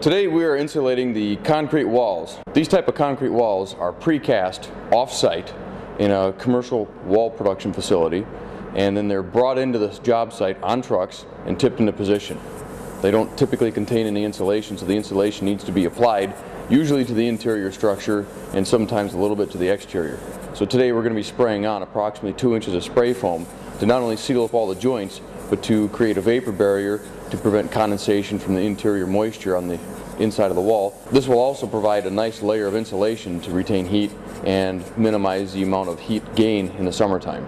Today we are insulating the concrete walls. These type of concrete walls are precast off-site in a commercial wall production facility, and then they're brought into this job site on trucks and tipped into position. They don't typically contain any insulation, so the insulation needs to be applied usually to the interior structure and sometimes a little bit to the exterior. So today we're going to be spraying on approximately 2 inches of spray foam to not only seal up all the joints, but to create a vapor barrier to prevent condensation from the interior moisture on the inside of the wall. This will also provide a nice layer of insulation to retain heat and minimize the amount of heat gain in the summertime.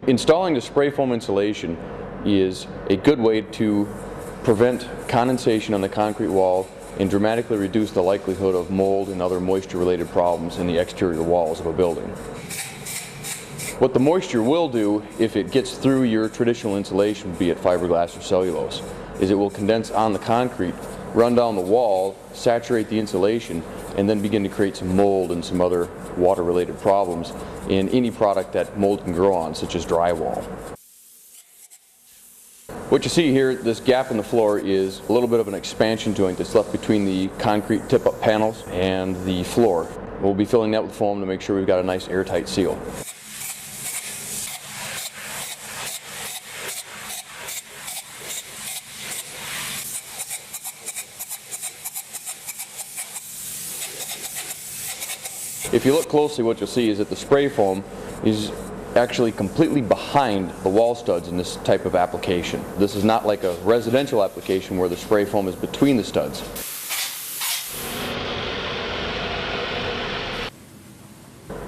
Installing the spray foam insulation is a good way to prevent condensation on the concrete wall and dramatically reduce the likelihood of mold and other moisture-related problems in the exterior walls of a building. What the moisture will do if it gets through your traditional insulation, be it fiberglass or cellulose, is it will condense on the concrete, run down the wall, saturate the insulation, and then begin to create some mold and some other water-related problems in any product that mold can grow on, such as drywall. What you see here, this gap in the floor, is a little bit of an expansion joint that's left between the concrete tip-up panels and the floor. We'll be filling that with foam to make sure we've got a nice airtight seal. If you look closely, what you'll see is that the spray foam is actually completely behind the wall studs in this type of application. This is not like a residential application where the spray foam is between the studs.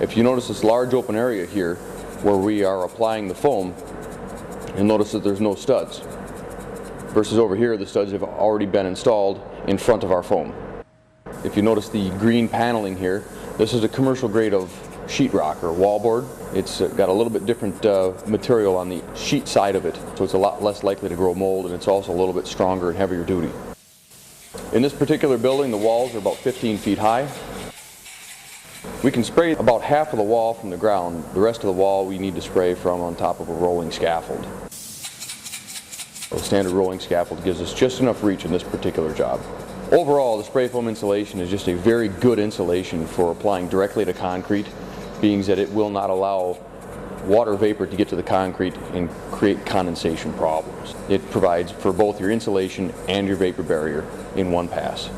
If you notice this large open area here where we are applying the foam, you'll notice that there's no studs. Versus over here, the studs have already been installed in front of our foam. If you notice the green paneling here, this is a commercial grade of sheetrock or wallboard. It's got a little bit different material on the sheet side of it, so it's a lot less likely to grow mold, and it's also a little bit stronger and heavier duty. In this particular building, the walls are about 15 feet high. We can spray about half of the wall from the ground. The rest of the wall we need to spray from on top of a rolling scaffold. A standard rolling scaffold gives us just enough reach in this particular job. Overall, the spray foam insulation is just a very good insulation for applying directly to concrete, being that it will not allow water vapor to get to the concrete and create condensation problems. It provides for both your insulation and your vapor barrier in one pass.